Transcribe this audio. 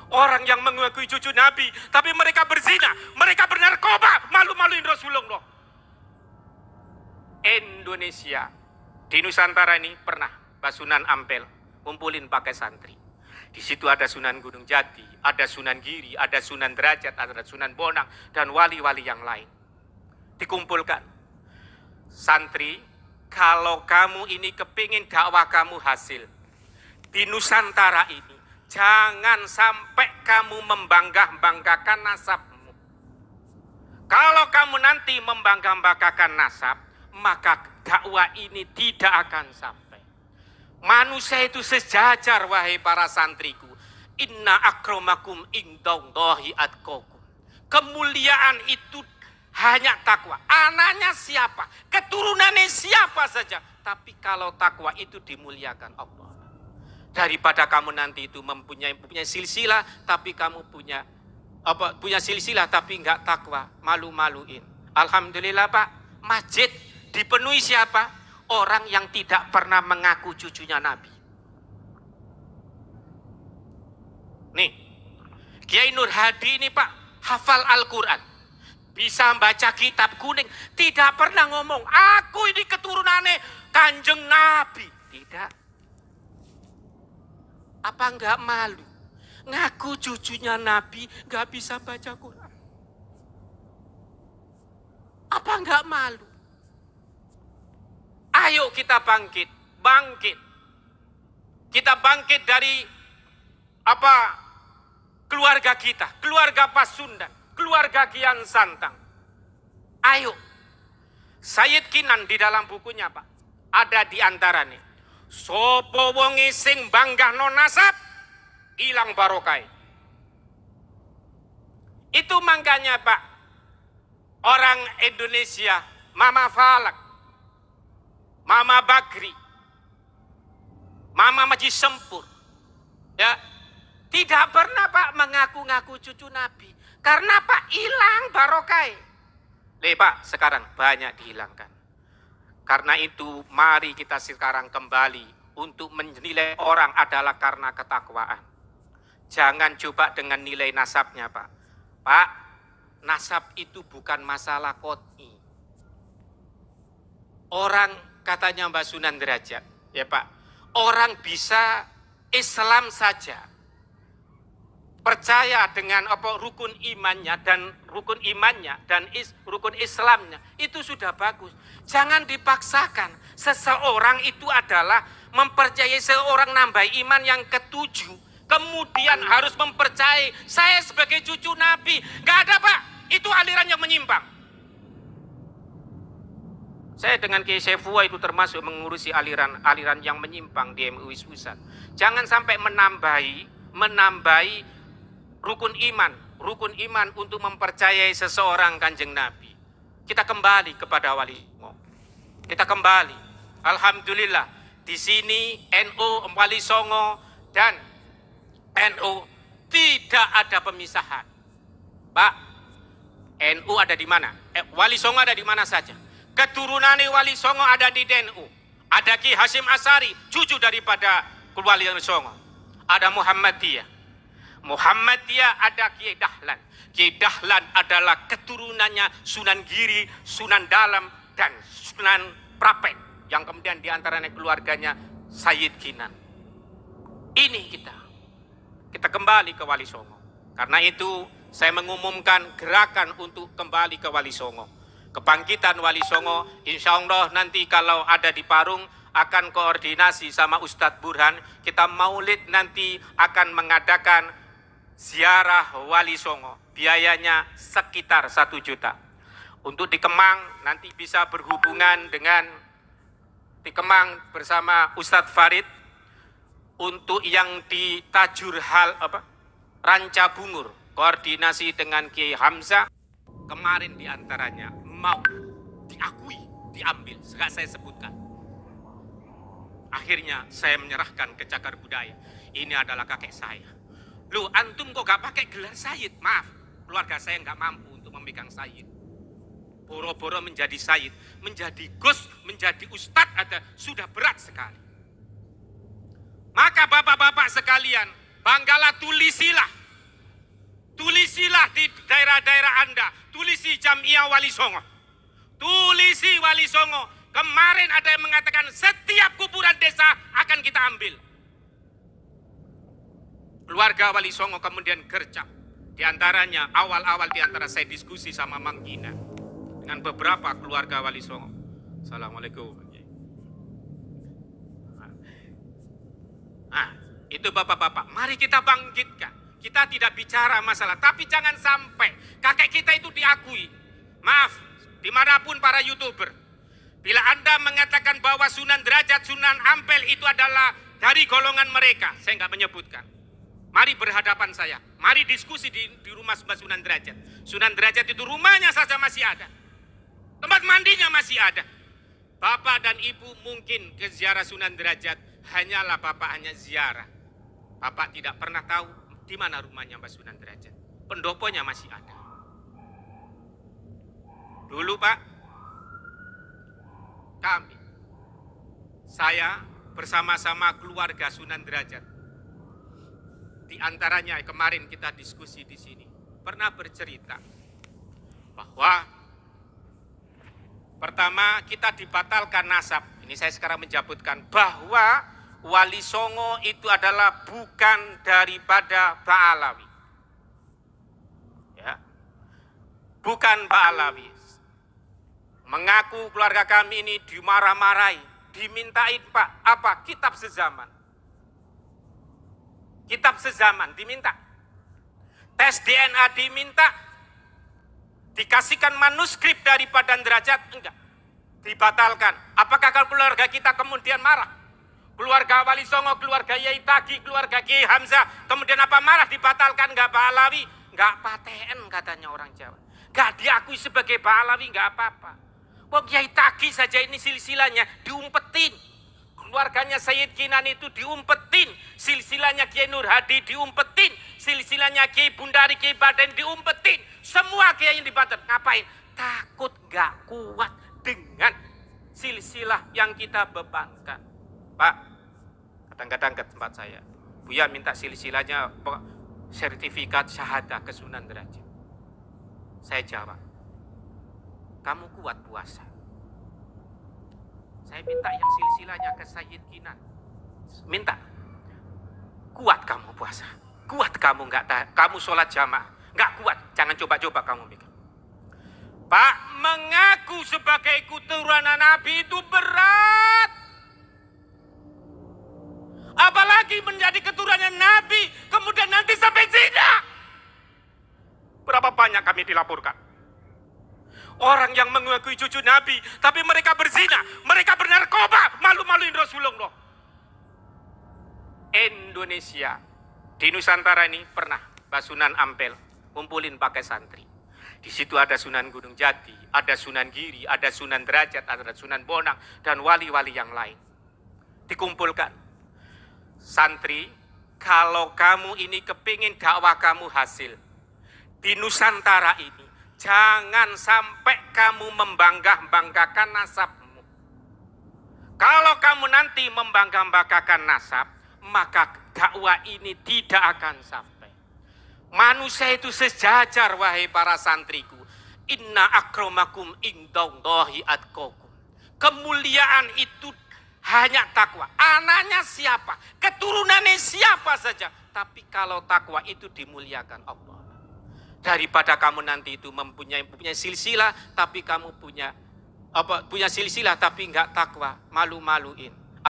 Orang yang mengakui cucu Nabi, tapi mereka berzina, mereka bernarkoba, malu-maluin Rasulullah. Indonesia, di Nusantara ini pernah Sunan Ampel kumpulin pakai santri. Di situ ada Sunan Gunung Jati, ada Sunan Giri, ada Sunan Derajat, ada Sunan Bonang, dan wali-wali yang lain. Dikumpulkan. Santri, kalau kamu ini kepingin dakwah kamu hasil, di Nusantara ini, jangan sampai kamu membangga-banggakan nasabmu. Kalau kamu nanti membangga-banggakan nasab, maka dakwah ini tidak akan sampai. Manusia itu sejajar, wahai para santriku. Inna akramakum indallahi atqakum. Kemuliaan itu hanya takwa. Anaknya siapa? Keturunannya siapa saja. Tapi kalau takwa itu dimuliakan Allah. Daripada kamu nanti itu mempunyai silsilah, tapi kamu punya silsilah tapi enggak takwa, malu-maluin. Alhamdulillah Pak, masjid dipenuhi siapa? Orang yang tidak pernah mengaku cucunya Nabi. Nih, Kiai Nur Hadi ini Pak, hafal Al-Quran. Bisa baca kitab kuning. Tidak pernah ngomong, aku ini keturunannya Kanjeng Nabi. Tidak. Apa enggak malu? Ngaku cucunya Nabi, enggak bisa baca Quran. Apa enggak malu? Ayo kita bangkit. Kita bangkit dari keluarga kita, keluarga Pasundan, keluarga Kian Santang. Ayo. Sayyid Kinan di dalam bukunya Pak, ada di antaranya. Sopo wonge sing banggahno nasab, ilang barokai. Itu makanya Pak, orang Indonesia, Mama Falak, Mama Bagri, Mama Maji Sempur, ya, tidak pernah Pak mengaku-ngaku cucu Nabi. Karena Pak hilang barokai. Pak, sekarang banyak dihilangkan. Karena itu mari kita sekarang kembali untuk menilai orang adalah karena ketakwaan. Jangan coba dengan nilai nasabnya Pak. Pak, nasab itu bukan masalah qot'i. Orang katanya Mbak Sunan Derajat, ya Pak, orang bisa Islam saja, percaya dengan rukun imannya dan rukun Islamnya, itu sudah bagus. Jangan dipaksakan. Seseorang itu adalah mempercayai seorang nambah iman yang ketujuh, kemudian harus mempercayai saya sebagai cucu Nabi. Gak ada Pak, itu aliran yang menyimpang. Saya dengan Kiai Saifullah itu termasuk mengurusi aliran yang menyimpang di MUI Pusat. Jangan sampai menambahi rukun iman untuk mempercayai seseorang Kanjeng Nabi. Kita kembali kepada Wali Songo. Kita kembali. Alhamdulillah di sini NU, Wali Songo dan NU tidak ada pemisahan. Pak, NU ada di mana? Wali Songo ada di mana saja? Keturunan Wali Songo ada di NU. Ada Ki Hasyim Asy'ari, cucu daripada Wali Songo. Ada Muhammadiyah ada Kiai Dahlan. Kiai Dahlan adalah keturunannya Sunan Giri, Sunan Dalam, dan Sunan Prapen. Yang kemudian diantaranya keluarganya Sayyid Kinan. Ini kita kembali ke Wali Songo. Karena itu saya mengumumkan gerakan untuk kembali ke Wali Songo. Kebangkitan Wali Songo, insya Allah nanti kalau ada di Parung akan koordinasi sama Ustadz Burhan. Kita maulid nanti akan mengadakan ziarah Wali Songo. Biayanya sekitar 1 juta. Untuk di Kemang nanti bisa berhubungan dengan di Kemang bersama Ustadz Farid. Untuk yang di Ranca Bungur, koordinasi dengan Kiai Hamzah. Kemarin diantaranya mau diakui, diambil, segala saya sebutkan. Akhirnya saya menyerahkan ke Cagar Budaya. Ini adalah kakek saya. Loh, antum kok gak pakai gelar Sayyid? Maaf, keluarga saya gak mampu untuk memegang Sayyid. Boro-boro menjadi Sayyid, menjadi Gus, menjadi Ustadz ada sudah berat sekali. Maka bapak-bapak sekalian, banggalah, tulisilah tulisilah di daerah-daerah Anda, tulisi Jamiah Wali Songo. Tulisi Wali Songo. Kemarin ada yang mengatakan setiap kuburan desa akan kita ambil. Keluarga Wali Songo kemudian gercep. Di antaranya awal-awal di antara saya diskusi sama Mang Gina dengan beberapa keluarga Wali Songo. Assalamualaikum. Nah, itu bapak-bapak, mari kita bangkitkan. Kita tidak bicara masalah, tapi jangan sampai kakek kita itu diakui. Maaf, dimanapun para YouTuber, bila Anda mengatakan bahwa Sunan Derajat, Sunan Ampel itu adalah dari golongan mereka, saya nggak menyebutkan. Mari berhadapan saya, mari diskusi di rumah Sunan Derajat. Sunan Derajat itu rumahnya saja masih ada, tempat mandinya masih ada. Bapak dan Ibu mungkin ke ziarah Sunan Derajat, hanyalah Bapak hanya ziarah. Bapak tidak pernah tahu di mana rumahnya Mbak Sunan Derajat. Pendoponya masih ada. Dulu Pak, saya bersama-sama keluarga Sunan Derajat, di antaranya kemarin kita diskusi di sini, pernah bercerita bahwa pertama kita dibatalkan nasab. Ini saya sekarang menjabutkan bahwa Wali Songo itu adalah bukan daripada Ba'alawi. Ya. Bukan Ba'alawi. Mengaku keluarga kami ini dimarah-marahi, dimintain Pak, apa? Kitab sezaman. Kitab sezaman diminta. Tes DNA diminta. Dikasihkan manuskrip daripada Derajat, enggak. Dibatalkan. Apakah kalau keluarga kita kemudian marah? Keluarga Wali Songo, keluarga Yai Tagi, keluarga Kiai Hamzah, kemudian apa marah dibatalkan? Enggak Ba'alawi, enggak paten katanya orang Jawa. Enggak diakui sebagai Ba'alawi, enggak apa-apa. Wong Yai Tagi saja ini silsilahnya diumpetin. Keluarganya Sayyid Kinan itu diumpetin. Silsilahnya Kiai Nur Hadi diumpetin. Silsilahnya Kiai Bundari, Kiai Baden diumpetin. Semua kiai yang dibatalkan. Ngapain? Takut enggak kuat dengan silsilah yang kita bebankan. Pak, kadang-kadang ke tempat saya, Buya minta silsilahnya sertifikat syahadah ke Sunan Derajat. Saya jawab, kamu kuat puasa. Saya minta yang silsilahnya ke Sayyid Kinan. Minta, kuat kamu puasa. Kuat kamu kamu sholat jamaah. Enggak kuat, jangan coba-coba kamu mikir. Pak, mengaku sebagai keturunan Nabi itu berat. Apalagi menjadi keturunan Nabi, kemudian nanti sampai zina. Berapa banyak kami dilaporkan. Orang yang mengakui cucu Nabi, tapi mereka berzina, mereka bernarkoba, malu-maluin Rasulullah. Indonesia, di Nusantara ini pernah Mbak Sunan Ampel kumpulin pakai santri. Di situ ada Sunan Gunung Jati, ada Sunan Giri, ada Sunan Derajat, ada Sunan Bonang, dan wali-wali yang lain. Dikumpulkan. Santri, kalau kamu ini kepingin dakwah kamu hasil di Nusantara ini, jangan sampai kamu membangga-banggakan nasabmu. Kalau kamu nanti membangga-banggakan nasab, maka dakwah ini tidak akan sampai. Manusia itu sejajar, wahai para santriku. Inna akramakum indallahi atqakum. Kemuliaan itu hanya takwa. Anaknya siapa? Keturunannya siapa saja. Tapi kalau takwa itu dimuliakan Allah. Daripada kamu nanti itu mempunyai silsilah, tapi kamu punya silsilah tapi enggak takwa, malu-maluin.